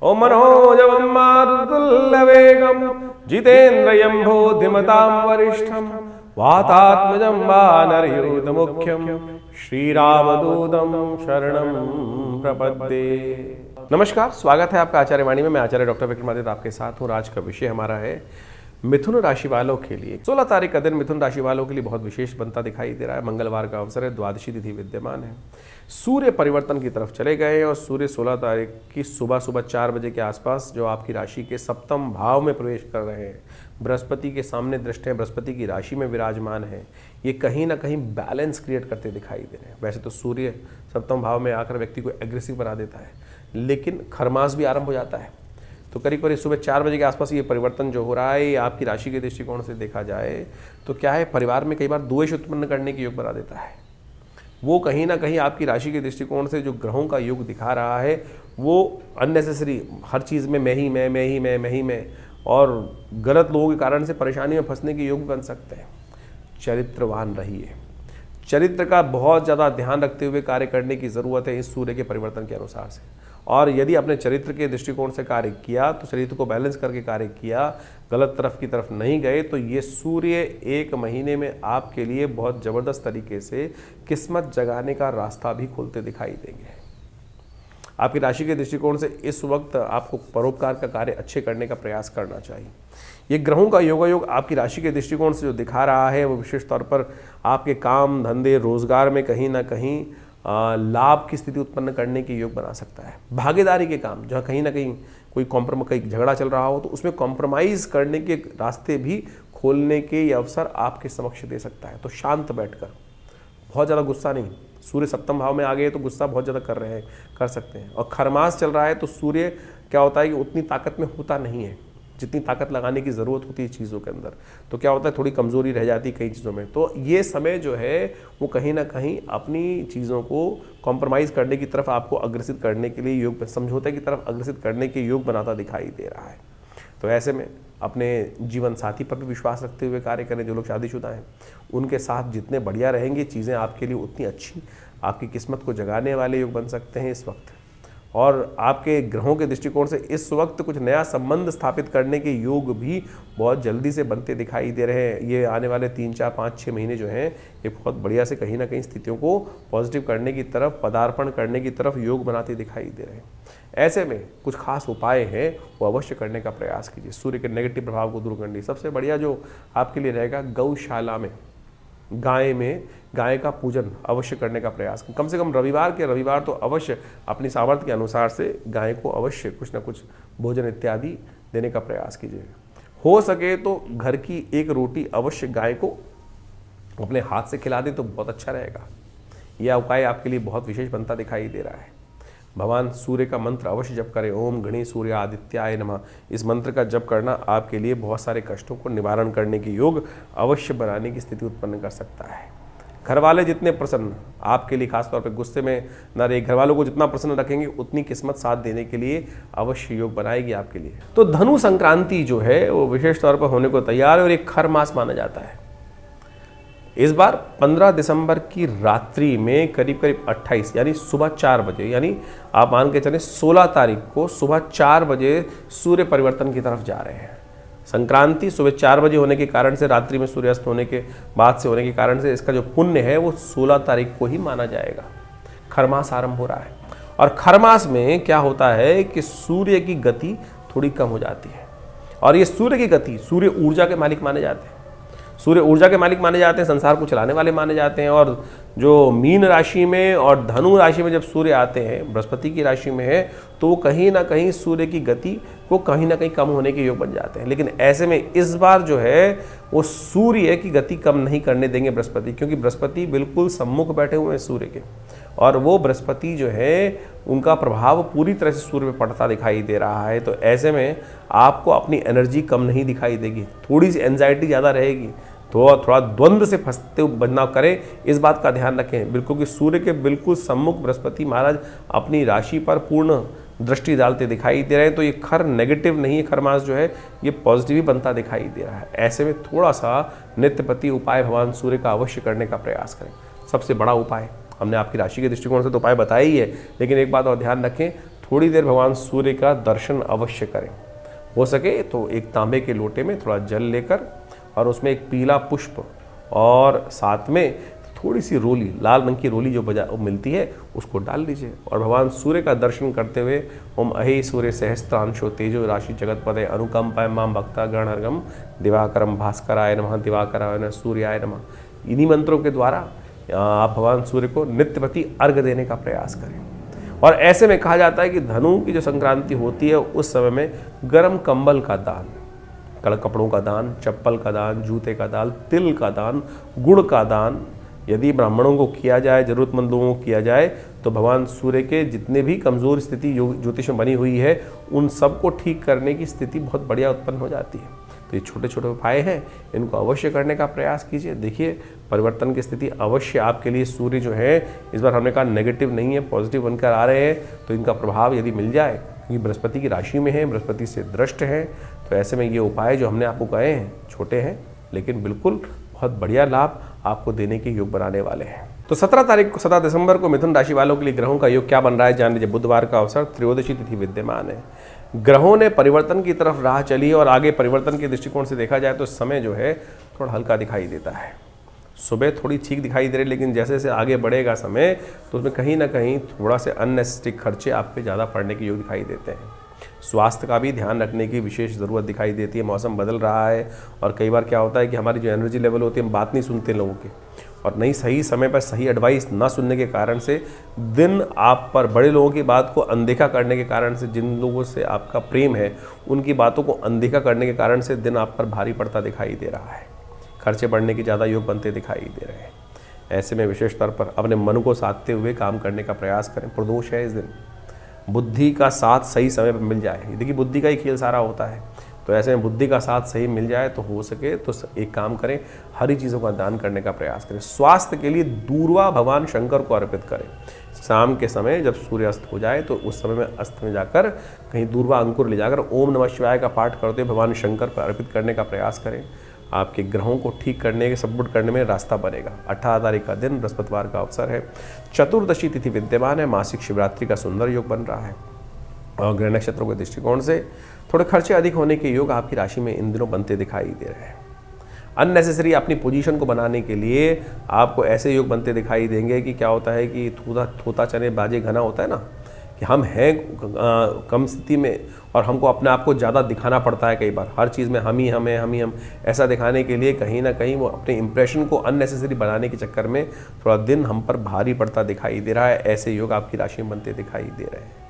ओम मनोजवं मारुतुल्यवेगं जितेन्द्रियं बुद्धिमतां वरिष्ठं वातात्मजं वानरयूथमुख्यं श्रीरामदूतं शरणं प्रपद्ये। नमस्कार, स्वागत है आपका आचार्य वाणी में। मैं आचार्य डॉक्टर विक्रमादित्य आपके साथ हूँ। आज का विषय हमारा है मिथुन राशि वालों के लिए 16 तारीख का दिन मिथुन राशि वालों के लिए बहुत विशेष बनता दिखाई दे रहा है। मंगलवार का अवसर है, द्वादशी तिथि विद्यमान है, सूर्य परिवर्तन की तरफ चले गए हैं और सूर्य 16 तारीख की सुबह 4 बजे के आसपास जो आपकी राशि के सप्तम भाव में प्रवेश कर रहे हैं, बृहस्पति के सामने दृष्ट हैं, बृहस्पति की राशि में विराजमान है। ये कहीं ना कहीं बैलेंस क्रिएट करते दिखाई दे रहे हैं। वैसे तो सूर्य सप्तम भाव में आकर व्यक्ति को एग्रेसिव बना देता है, लेकिन खरमास भी आरंभ हो जाता है। तो करीब सुबह 4 बजे के आसपास ये परिवर्तन जो हो रहा है, ये आपकी राशि के दृष्टिकोण से देखा जाए तो क्या है, परिवार में कई बार द्वेष उत्पन्न करने की योग बना देता है। वो कहीं ना कहीं आपकी राशि के दृष्टिकोण से जो ग्रहों का योग दिखा रहा है, वो अननेसेसरी हर चीज़ में मैं ही मैं और गलत लोगों के कारण से परेशानी में फंसने के योग बन सकते हैं। चरित्रवान रहिए, चरित्र का बहुत ज़्यादा ध्यान रखते हुए कार्य करने की ज़रूरत है इस सूर्य के परिवर्तन के अनुसार से। और यदि आपने चरित्र के दृष्टिकोण से कार्य किया तो चरित्र को बैलेंस करके कार्य किया, गलत तरफ की तरफ नहीं गए, तो ये सूर्य 1 महीने में आपके लिए बहुत ज़बरदस्त तरीके से किस्मत जगाने का रास्ता भी खोलते दिखाई देंगे। आपकी राशि के दृष्टिकोण से इस वक्त आपको परोपकार का कार्य अच्छे करने का प्रयास करना चाहिए। ये ग्रहों का योगायोग आपकी राशि के दृष्टिकोण से जो दिखा रहा है, वो विशेष तौर पर आपके काम धंधे रोजगार में कहीं ना कहीं लाभ की स्थिति उत्पन्न करने के योग बना सकता है। भागीदारी के काम जहाँ कहीं ना कहीं कहीं झगड़ा चल रहा हो, तो उसमें कॉम्प्रोमाइज़ करने के रास्ते भी खोलने के ये अवसर आपके समक्ष दे सकता है। तो शांत बैठकर, बहुत ज़्यादा गुस्सा नहीं। सूर्य सप्तम भाव में आ गए तो गुस्सा बहुत ज़्यादा कर सकते हैं। और खरमास चल रहा है तो सूर्य क्या होता है कि उतनी ताकत में होता नहीं है जितनी ताकत लगाने की ज़रूरत होती है चीज़ों के अंदर। तो क्या होता है, थोड़ी कमज़ोरी रह जाती है कई चीज़ों में। तो ये समय जो है वो कहीं ना कहीं अपनी चीज़ों को कॉम्प्रोमाइज़ करने की तरफ आपको अग्रसित करने के लिए योग, समझौते की तरफ अग्रसित करने के योग बनाता दिखाई दे रहा है। तो ऐसे में अपने जीवन साथी पर भी विश्वास रखते हुए कार्य करें। जो लोग शादीशुदा हैं उनके साथ जितने बढ़िया रहेंगे चीज़ें आपके लिए उतनी अच्छी, आपकी किस्मत को जगाने वाले योग बन सकते हैं इस वक्त। और आपके ग्रहों के दृष्टिकोण से इस वक्त कुछ नया संबंध स्थापित करने के योग भी बहुत जल्दी से बनते दिखाई दे रहे हैं। ये आने वाले 3, 4, 5, 6 महीने जो हैं, ये बहुत बढ़िया से कहीं ना कहीं स्थितियों को पॉजिटिव करने की तरफ, पदार्पण करने की तरफ योग बनाते दिखाई दे रहे हैं। ऐसे में कुछ खास उपाय हैं, वो अवश्य करने का प्रयास कीजिए सूर्य के नेगेटिव प्रभाव को दूर करने। सबसे बढ़िया जो आपके लिए रहेगा, गौशाला में गाय का पूजन अवश्य करने का प्रयास करें। कम से कम रविवार तो अवश्य अपनी सामर्थ्य के अनुसार से गाय को अवश्य कुछ ना कुछ भोजन इत्यादि देने का प्रयास कीजिए। हो सके तो घर की एक रोटी अवश्य गाय को अपने हाथ से खिला दें तो बहुत अच्छा रहेगा। यह उपाय आपके लिए बहुत विशेष बनता दिखाई दे रहा है। भगवान सूर्य का मंत्र अवश्य जप करें। ओम गणे सूर्य आदित्याय नमः। इस मंत्र का जप करना आपके लिए बहुत सारे कष्टों को निवारण करने के योग अवश्य बनाने की स्थिति उत्पन्न कर सकता है। घर वाले जितने प्रसन्न आपके लिए, खासतौर पर गुस्से में न रहे, घर वालों को जितना प्रसन्न रखेंगे उतनी किस्मत साथ देने के लिए अवश्य योग बनाएगी आपके लिए। तो धनु संक्रांति जो है वो विशेष तौर पर होने को तैयार है और एक खर मास माना जाता है। इस बार 15 दिसंबर की रात्रि में करीब 28 यानी सुबह 4 बजे, यानी आप मान के चलें 16 तारीख को सुबह 4 बजे सूर्य परिवर्तन की तरफ जा रहे हैं। संक्रांति सुबह 4 बजे होने के कारण से, रात्रि में सूर्यास्त होने के बाद से होने के कारण से, इसका जो पुण्य है वो 16 तारीख को ही माना जाएगा। खरमास आरंभ हो रहा है और खरमास में क्या होता है कि सूर्य की गति थोड़ी कम हो जाती है। और ये सूर्य की गति, सूर्य ऊर्जा के मालिक माने जाते हैं। सूर्य ऊर्जा के मालिक माने जाते हैं, संसार को चलाने वाले माने जाते हैं। और जो मीन राशि में और धनु राशि में जब सूर्य आते हैं, बृहस्पति की राशि में है, तो कहीं ना कहीं सूर्य की गति को कहीं ना कहीं कम होने के योग बन जाते हैं। लेकिन ऐसे में इस बार जो है वो सूर्य की गति कम नहीं करने देंगे बृहस्पति, क्योंकि बृहस्पति बिल्कुल सम्मुख बैठे हुए हैं सूर्य के। और वो बृहस्पति जो है उनका प्रभाव पूरी तरह से सूर्य पे पड़ता दिखाई दे रहा है। तो ऐसे में आपको अपनी एनर्जी कम नहीं दिखाई देगी, थोड़ी सी एंजाइटी ज़्यादा रहेगी, तो थोड़ा द्वंद्व से फंसते बदनाव करें, इस बात का ध्यान रखें बिल्कुल कि सूर्य के बिल्कुल सम्मुख बृहस्पति महाराज अपनी राशि पर पूर्ण दृष्टि डालते दिखाई दे रहे हैं। तो ये खर नेगेटिव नहीं है, खर मास जो है ये पॉजिटिव ही बनता दिखाई दे रहा है। ऐसे में थोड़ा सा नित्यपति उपाय भगवान सूर्य का अवश्य करने का प्रयास करें। सबसे बड़ा उपाय हमने आपकी राशि के दृष्टिकोण से तो उपाय बताया ही है, लेकिन एक बात और ध्यान रखें, थोड़ी देर भगवान सूर्य का दर्शन अवश्य करें। हो सके तो एक तांबे के लोटे में थोड़ा जल लेकर और उसमें एक पीला पुष्प और साथ में थोड़ी सी रोली, लाल रंग की रोली जो मिलती है उसको डाल लीजिए और भगवान सूर्य का दर्शन करते हुए ओम अहे सूर्य सहस्त्रांशो तेजो राशि जगतपते अनुकंपाय माम भक्ता गणर्गम दिवाकरम भास्कराय नमः दिवाकराय नमः सूर्याय नमः, इन्हीं मंत्रों के द्वारा आप भगवान सूर्य को नित्यप्रति अर्घ देने का प्रयास करें। और ऐसे में कहा जाता है कि धनु की जो संक्रांति होती है उस समय में गर्म कंबल का दान, कपड़ों का दान, चप्पल का दान, जूते का दान, तिल का दान, गुड़ का दान यदि ब्राह्मणों को किया जाए, जरूरतमंद लोगों को किया जाए तो भगवान सूर्य के जितने भी कमज़ोर स्थिति ज्योतिष में बनी हुई है उन सबको ठीक करने की स्थिति बहुत बढ़िया उत्पन्न हो जाती है। तो ये छोटे छोटे उपाय हैं, इनको अवश्य करने का प्रयास कीजिए। देखिए परिवर्तन की स्थिति अवश्य आपके लिए, सूर्य जो है इस बार हमने कहा नेगेटिव नहीं है, पॉजिटिव बनकर आ रहे हैं, तो इनका प्रभाव यदि मिल जाए, क्योंकि बृहस्पति की राशि में है, बृहस्पति से दृष्ट है, तो ऐसे में ये उपाय जो हमने आपको कहे हैं छोटे हैं लेकिन बिल्कुल बहुत बढ़िया लाभ आपको देने के योग बनाने वाले हैं। तो 17 दिसंबर को मिथुन राशि वालों के लिए ग्रहों का योग क्या बन रहा है जान लीजिए। बुधवार का अवसर, त्रयोदशी तिथि विद्यमान है, ग्रहों ने परिवर्तन की तरफ राह चली है और आगे परिवर्तन के दृष्टिकोण से देखा जाए तो समय जो है थोड़ा हल्का दिखाई देता है। सुबह थोड़ी ठीक दिखाई दे रही, लेकिन जैसे जैसे आगे बढ़ेगा समय तो उसमें कहीं ना कहीं थोड़ा से अननेसेसरी खर्चे आप पे ज़्यादा पड़ने के योग दिखाई देते हैं। स्वास्थ्य का भी ध्यान रखने की विशेष ज़रूरत दिखाई देती है। मौसम बदल रहा है और कई बार क्या होता है कि हमारी जो एनर्जी लेवल होती है, हम बात नहीं सुनते लोगों की, और नहीं सही समय पर सही एडवाइस ना सुनने के कारण से दिन आप पर, बड़े लोगों की बात को अनदेखा करने के कारण से, जिन लोगों से आपका प्रेम है उनकी बातों को अनदेखा करने के कारण से दिन आप पर भारी पड़ता दिखाई दे रहा है। खर्चे बढ़ने की ज़्यादा योग बनते दिखाई दे रहे हैं। ऐसे में विशेष तौर पर अपने मन को साधते हुए काम करने का प्रयास करें। प्रदोष है इस दिन, बुद्धि का साथ सही समय पर मिल जाए। देखिए बुद्धि का ही खेल सारा होता है, तो ऐसे में बुद्धि का साथ सही मिल जाए तो हो सके तो एक काम करें, हरी चीज़ों का दान करने का प्रयास करें। स्वास्थ्य के लिए दूर्वा भगवान शंकर को अर्पित करें। शाम के समय जब सूर्य अस्त हो जाए तो उस समय में अस्त में जाकर कहीं दूर्वा अंकुर ले जाकर ओम नमः शिवाय का पाठ करते हुए भगवान शंकर को अर्पित करने का प्रयास करें। आपके ग्रहों को ठीक करने के, सपोर्ट करने में रास्ता बनेगा। 18 तारीख का दिन बृहस्पतिवार का अवसर है, चतुर्दशी तिथि विद्यमान है, मासिक शिवरात्रि का सुंदर योग बन रहा है और ग्रह नक्षत्रों के दृष्टिकोण से थोड़े खर्चे अधिक होने के योग आपकी राशि में इन दिनों बनते दिखाई दे रहे हैं। अननेसेसरी अपनी पोजीशन को बनाने के लिए आपको ऐसे योग बनते दिखाई देंगे कि क्या होता है कि थोता चने बाजे घना होता है ना, कि हम हैं कम स्थिति में और हमको अपने आप को ज़्यादा दिखाना पड़ता है। कई बार हर चीज़ में हम ही हम ऐसा दिखाने के लिए कहीं ना कहीं वो अपने इंप्रेशन को अननेसेसरी बनाने के चक्कर में थोड़ा दिन हम पर भारी पड़ता दिखाई दे रहा है। ऐसे योग आपकी राशि में बनते दिखाई दे रहे हैं।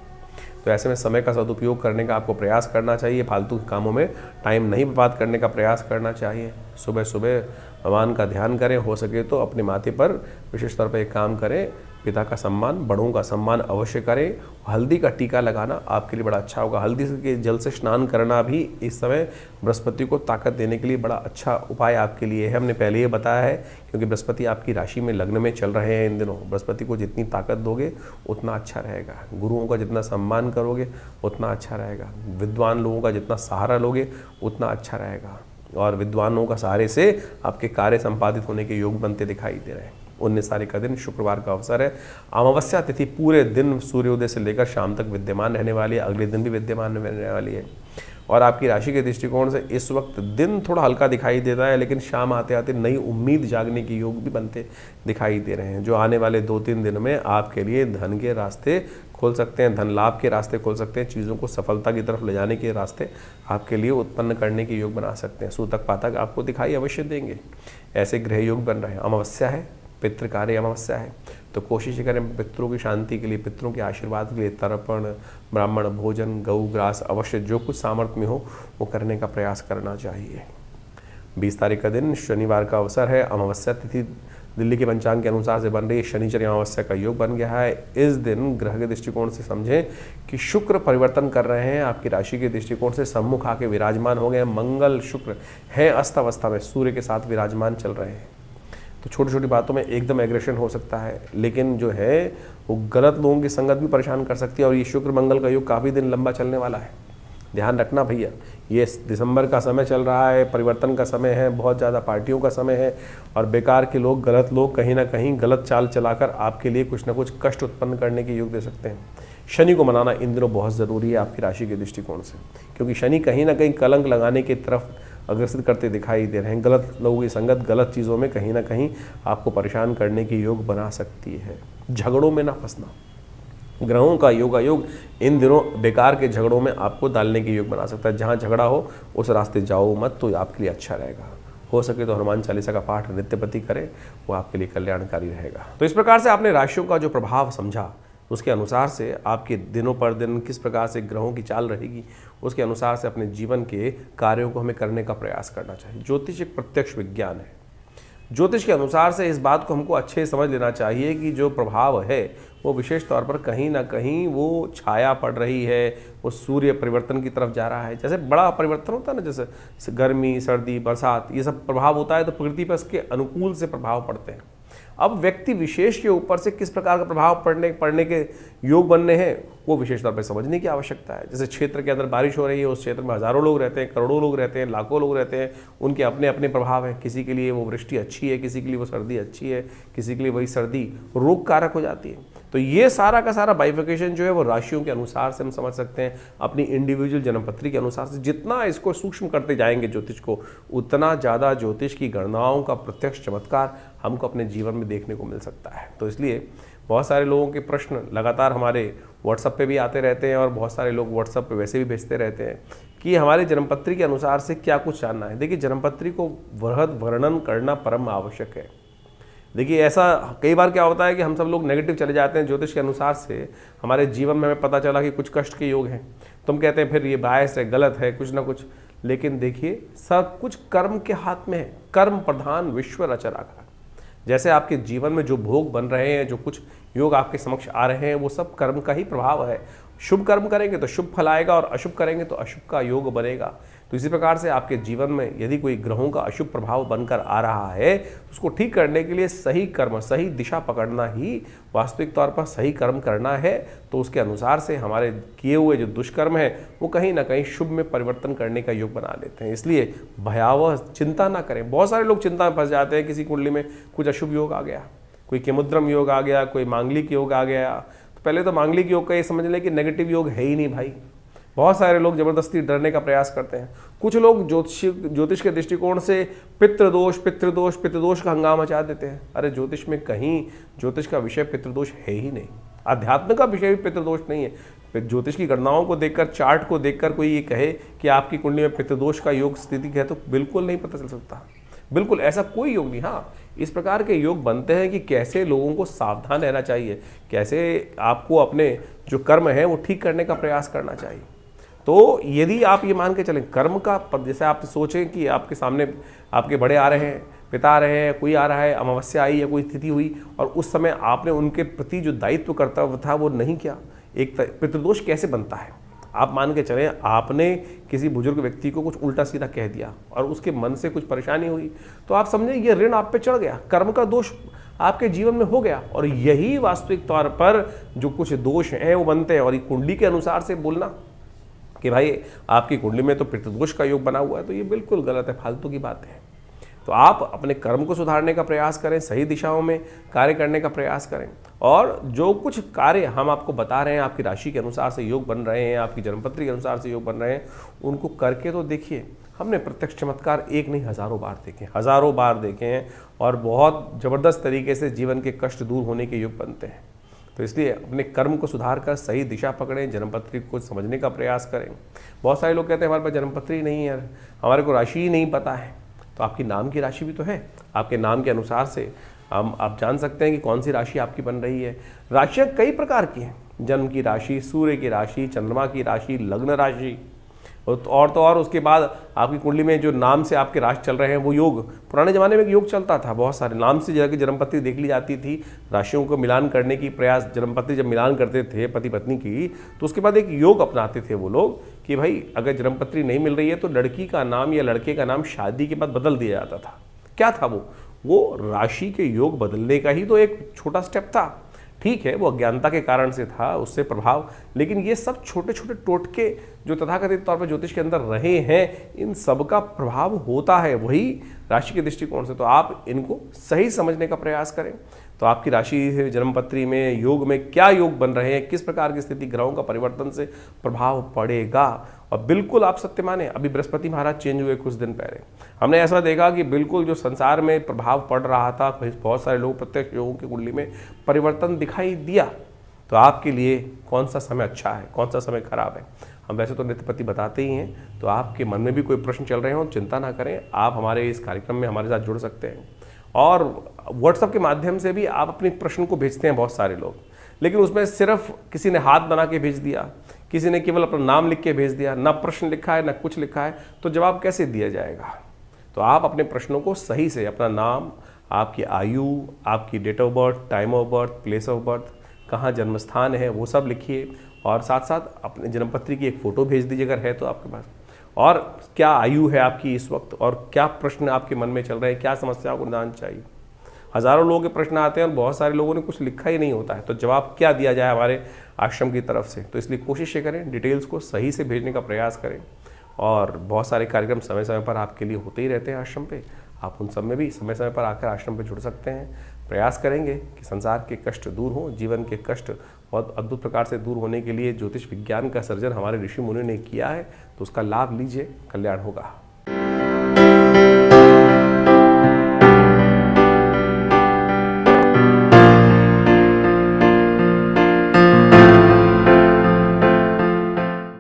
तो ऐसे में समय का सदुपयोग करने का आपको प्रयास करना चाहिए। फालतू के कामों में टाइम नहीं बर्बाद करने का प्रयास करना चाहिए। सुबह सुबह भगवान का ध्यान करें, हो सके तो अपने माथे पर विशेष तौर पर एक काम करें, पिता का सम्मान, बड़ों का सम्मान अवश्य करें। हल्दी का टीका लगाना आपके लिए बड़ा अच्छा होगा। हल्दी के जल से स्नान करना भी इस समय बृहस्पति को ताकत देने के लिए बड़ा अच्छा उपाय आपके लिए है। हमने पहले ये बताया है, क्योंकि बृहस्पति आपकी राशि में लग्न में चल रहे हैं इन दिनों। बृहस्पति को जितनी ताकत दोगे उतना अच्छा रहेगा। गुरुओं का जितना सम्मान करोगे उतना अच्छा रहेगा। विद्वान लोगों का जितना सहारा लोगे उतना अच्छा रहेगा और विद्वानों का सहारे से आपके कार्य संपादित होने के योग बनते दिखाई दे रहे हैं। 19 तारीख का दिन शुक्रवार का अवसर है। अमावस्या तिथि पूरे दिन सूर्योदय से लेकर शाम तक विद्यमान रहने वाली है, अगले दिन भी विद्यमान रहने वाली है। और आपकी राशि के दृष्टिकोण से इस वक्त दिन थोड़ा हल्का दिखाई देता है, लेकिन शाम आते आते नई उम्मीद जागने के योग भी बनते दिखाई दे रहे हैं, जो आने वाले 2-3 दिन में आपके लिए धन के रास्ते खोल सकते हैं, धन लाभ के रास्ते खोल सकते हैं, चीज़ों को सफलता की तरफ ले जाने के रास्ते आपके लिए उत्पन्न करने के योग बना सकते हैं। सूतक पातक आपको दिखाई अवश्य देंगे। ऐसे ग्रह योग बन रहे हैं। अमावस्या है, पितृ कार्य अमावस्या है, तो कोशिश करें पितरों की शांति के लिए, पितरों के आशीर्वाद के लिए तर्पण, ब्राह्मण भोजन, गौ ग्रास अवश्य जो कुछ सामर्थ्य में हो वो करने का प्रयास करना चाहिए। 20 तारीख का दिन शनिवार का अवसर है। अमावस्या तिथि दिल्ली के पंचांग के अनुसार से बन रही है। शनिचर अमावस्या का योग बन गया है। इस दिन ग्रह के दृष्टिकोण से समझें कि शुक्र परिवर्तन कर रहे हैं। आपकी राशि के दृष्टिकोण से सम्मुख आके विराजमान हो गए। मंगल शुक्र है अस्त अवस्था में सूर्य के साथ विराजमान चल रहे हैं, तो छोटी छोटी बातों में एकदम एग्रेशन हो सकता है, लेकिन जो है वो गलत लोगों की संगत भी परेशान कर सकती है। और ये शुक्र मंगल का योग काफ़ी दिन लंबा चलने वाला है, ध्यान रखना भैया। ये दिसंबर का समय चल रहा है, परिवर्तन का समय है, बहुत ज़्यादा पार्टियों का समय है और बेकार के लोग, गलत लोग कहीं ना कहीं गलत चाल चलाकर आपके लिए कुछ ना कुछ कष्ट उत्पन्न करने के योग दे सकते हैं। शनि को मनाना इन दिनों बहुत ज़रूरी है आपकी राशि के दृष्टिकोण से, क्योंकि शनि कहीं ना कहीं कलंक लगाने की तरफ अग्रसर करते दिखाई दे रहे हैं। गलत लोगों की संगत गलत चीज़ों में कहीं ना कहीं आपको परेशान करने की योग बना सकती है। झगड़ों में ना फंसना, ग्रहों का योगायोग इन दिनों बेकार के झगड़ों में आपको डालने की योग बना सकता है। जहाँ झगड़ा हो उस रास्ते जाओ मत, तो आपके लिए अच्छा रहेगा। हो सके तो हनुमान चालीसा का पाठ नित्यपति करें, वो आपके लिए कल्याणकारी रहेगा। तो इस प्रकार से आपने राशियों का जो प्रभाव समझा, उसके अनुसार से आपके दिनों पर दिन किस प्रकार से ग्रहों की चाल रहेगी, उसके अनुसार से अपने जीवन के कार्यों को हमें करने का प्रयास करना चाहिए। ज्योतिष एक प्रत्यक्ष विज्ञान है। ज्योतिष के अनुसार से इस बात को हमको अच्छे समझ लेना चाहिए कि जो प्रभाव है वो विशेष तौर पर कहीं ना कहीं वो छाया पड़ रही है, वो सूर्य परिवर्तन की तरफ जा रहा है। जैसे बड़ा परिवर्तन होता है ना, जैसे गर्मी, सर्दी, बरसात, ये सब प्रभाव होता है तो प्रकृति पर इसके अनुकूल से प्रभाव पड़ते हैं। अब व्यक्ति विशेष के ऊपर से किस प्रकार का प्रभाव पड़ने के योग बनने हैं, वो विशेष तौर पर समझने की आवश्यकता है। जैसे क्षेत्र के अंदर बारिश हो रही है, उस क्षेत्र में हज़ारों लोग रहते हैं, करोड़ों लोग रहते हैं, लाखों लोग रहते हैं, उनके अपने अपने प्रभाव हैं। किसी के लिए वो वृष्टि अच्छी है, किसी के लिए वो सर्दी अच्छी है, किसी के लिए वही सर्दी रोग कारक हो जाती है। तो ये सारा का सारा बाइफिकेशन जो है वो राशियों के अनुसार से हम समझ सकते हैं, अपनी इंडिविजुअल जन्मपत्री के अनुसार से। जितना इसको सूक्ष्म करते जाएंगे ज्योतिष को, उतना ज़्यादा ज्योतिष की गणनाओं का प्रत्यक्ष चमत्कार हमको अपने जीवन में देखने को मिल सकता है। तो इसलिए बहुत सारे लोगों के प्रश्न लगातार हमारे व्हाट्सएप पे भी आते रहते हैं, और बहुत सारे लोग व्हाट्सएप पे वैसे भी भेजते रहते हैं कि हमारे जन्मपत्री के अनुसार से क्या कुछ जानना है। देखिए, जन्मपत्री को वृहद वर्णन करना परम आवश्यक है। देखिए, ऐसा कई बार क्या होता है कि हम सब लोग नेगेटिव चले जाते हैं। ज्योतिष के अनुसार से हमारे जीवन में हमें पता चला कि कुछ कष्ट के योग हैं, तो हम कहते हैं फिर ये बायस है, गलत है, कुछ ना कुछ। लेकिन देखिए, सब कुछ कर्म के हाथ में है। कर्म प्रधान विश्व रच राखा। जैसे आपके जीवन में जो भोग बन रहे हैं, जो कुछ योग आपके समक्ष आ रहे हैं, वो सब कर्म का ही प्रभाव है। शुभ कर्म करेंगे तो शुभ फल आएगा, और अशुभ करेंगे तो अशुभ का योग बनेगा। तो इसी प्रकार से आपके जीवन में यदि कोई ग्रहों का अशुभ प्रभाव बनकर आ रहा है, उसको ठीक करने के लिए सही कर्म, सही दिशा पकड़ना ही वास्तविक तौर पर सही कर्म करना है। तो उसके अनुसार से हमारे किए हुए जो दुष्कर्म है वो कहीं ना कहीं शुभ में परिवर्तन करने का योग बना लेते हैं। इसलिए भयावह चिंता ना करें। बहुत सारे लोग चिंता में फंस जाते हैं, किसी कुंडली में कुछ अशुभ योग आ गया, कोई केमुद्रम योग आ गया, कोई मांगलिक योग आ गया। तो पहले तो मांगलिक योग का ये समझ लें कि नेगेटिव योग है ही नहीं भाई। बहुत सारे लोग जबरदस्ती डरने का प्रयास करते हैं। कुछ लोग ज्योतिष के दृष्टिकोण से पितृदोष का हंगामा मचा देते हैं। अरे ज्योतिष में कहीं ज्योतिष का विषय पितृदोष है ही नहीं। अध्यात्म का विषय भी पितृदोष नहीं है। ज्योतिष की गणनाओं को देखकर, चार्ट को देखकर कोई ये कहे कि आपकी कुंडली में पितृदोष का योग स्थिति है, तो बिल्कुल नहीं पता चल सकता। बिल्कुल ऐसा कोई योग नहीं। हाँ, इस प्रकार के योग बनते हैं कि कैसे लोगों को सावधान रहना चाहिए, कैसे आपको अपने जो कर्म है वो ठीक करने का प्रयास करना चाहिए। तो यदि आप ये मान के चलें कर्म का, जैसे आप सोचें कि आपके सामने आपके बड़े आ रहे हैं, पिता आ रहे हैं, कोई आ रहा है, अमावस्या आई या कोई स्थिति हुई, और उस समय आपने उनके प्रति जो दायित्व कर्तव्य था वो नहीं किया, एक पितृदोष कैसे बनता है? आप मान के चलें आपने किसी बुजुर्ग व्यक्ति को कुछ उल्टा सीधा कह दिया और उसके मन से कुछ परेशानी हुई, तो आप समझें ये ऋण आप पे चढ़ गया, कर्म का दोष आपके जीवन में हो गया। और यही वास्तविक तौर पर जो कुछ दोष हैं वो बनते हैं। और ये कुंडली के अनुसार से बोलना कि भाई आपकी कुंडली में तो पितृदोष का योग बना हुआ है, तो ये बिल्कुल गलत है, फालतू की बात है। तो आप अपने कर्म को सुधारने का प्रयास करें, सही दिशाओं में कार्य करने का प्रयास करें, और जो कुछ कार्य हम आपको बता रहे हैं, आपकी राशि के अनुसार से योग बन रहे हैं, आपकी जन्मपत्री के अनुसार से योग बन रहे हैं, उनको करके तो देखिए। हमने प्रत्यक्ष चमत्कार एक नहीं हज़ारों बार देखे हैं, और बहुत ज़बरदस्त तरीके से जीवन के कष्ट दूर होने के योग बनते हैं। तो इसलिए अपने कर्म को सुधार कर सही दिशा पकड़ें, जन्मपत्री को समझने का प्रयास करें। बहुत सारे लोग कहते हैं हमारे पास जन्मपत्री नहीं है, हमारे को राशि ही नहीं पता है। तो आपकी नाम की राशि भी तो है, आपके नाम के अनुसार से आप जान सकते हैं कि कौन सी राशि आपकी बन रही है। राशियाँ कई प्रकार की हैं, जन्म की राशि, सूर्य की राशि, चंद्रमा की राशि, लग्न राशि, और तो और उसके बाद आपकी कुंडली में जो नाम से आपके राशि चल रहे हैं वो योग। पुराने ज़माने में एक योग चलता था, बहुत सारे नाम से जाकर जन्मपत्री देख ली जाती थी। राशियों को मिलान करने की प्रयास, जन्मपत्री जब मिलान करते थे पति पत्नी की, तो उसके बाद एक योग अपनाते थे वो लोग कि भाई अगर जन्मपत्री नहीं मिल रही है तो लड़की का नाम या लड़के का नाम शादी के बाद बदल दिया जाता था। क्या था वो राशि के योग बदलने का ही तो एक छोटा स्टेप था। ठीक है, वो अज्ञानता के कारण से था, उससे प्रभाव, लेकिन ये सब छोटे छोटे टोटके जो तथाकथित तौर पर ज्योतिष के अंदर रहे हैं, इन सब का प्रभाव होता है वही राशि के दृष्टिकोण से। तो आप इनको सही समझने का प्रयास करें। तो आपकी राशि जन्मपत्री में योग में क्या योग बन रहे हैं, किस प्रकार की स्थिति ग्रहों का परिवर्तन से प्रभाव पड़ेगा। और बिल्कुल आप सत्य माने, अभी बृहस्पति महाराज चेंज हुए कुछ दिन पहले, हमने ऐसा देखा कि बिल्कुल जो संसार में प्रभाव पड़ रहा था, बहुत सारे लोग प्रत्यक्ष योगों की कुंडली में परिवर्तन दिखाई दिया। तो आपके लिए कौन सा समय अच्छा है, कौन सा समय खराब है, हम वैसे तो नित्यपति बताते ही हैं। तो आपके मन में भी कोई प्रश्न चल रहे हो, चिंता ना करें, आप हमारे इस कार्यक्रम में हमारे साथ जुड़ सकते हैं। और व्हाट्सएप के माध्यम से भी आप अपने प्रश्न को भेजते हैं बहुत सारे लोग, लेकिन उसमें सिर्फ किसी ने हाथ बना के भेज दिया, किसी ने केवल अपना नाम लिख के भेज दिया, ना प्रश्न लिखा है ना कुछ लिखा है, तो जवाब कैसे दिया जाएगा। तो आप अपने प्रश्नों को सही से, अपना नाम, आपकी आयु, आपकी date of birth, time of birth, place of birth, कहाँ जन्म स्थान है, वो सब लिखिए। और साथ साथ अपने जन्मपत्री की एक फ़ोटो भेज दीजिए अगर है तो आपके पास, और क्या आयु है आपकी इस वक्त, और क्या प्रश्न आपके मन में चल रहे हैं, क्या समस्याओं को निदान चाहिए। हज़ारों लोगों के प्रश्न आते हैं और बहुत सारे लोगों ने कुछ लिखा ही नहीं होता है, तो जवाब क्या दिया जाए हमारे आश्रम की तरफ से। तो इसलिए कोशिश ये करें, डिटेल्स को सही से भेजने का प्रयास करें। और बहुत सारे कार्यक्रम समय समय पर आपके लिए होते ही रहते हैं आश्रम पे, आप उन सब में भी समय समय पर आकर आश्रम पे जुड़ सकते हैं। प्रयास करेंगे कि संसार के कष्ट दूर हों, जीवन के कष्ट बहुत अद्भुत प्रकार से दूर होने के लिए ज्योतिष विज्ञान का सर्जन हमारे ऋषि मुनि ने किया है, तो उसका लाभ लीजिए, कल्याण होगा।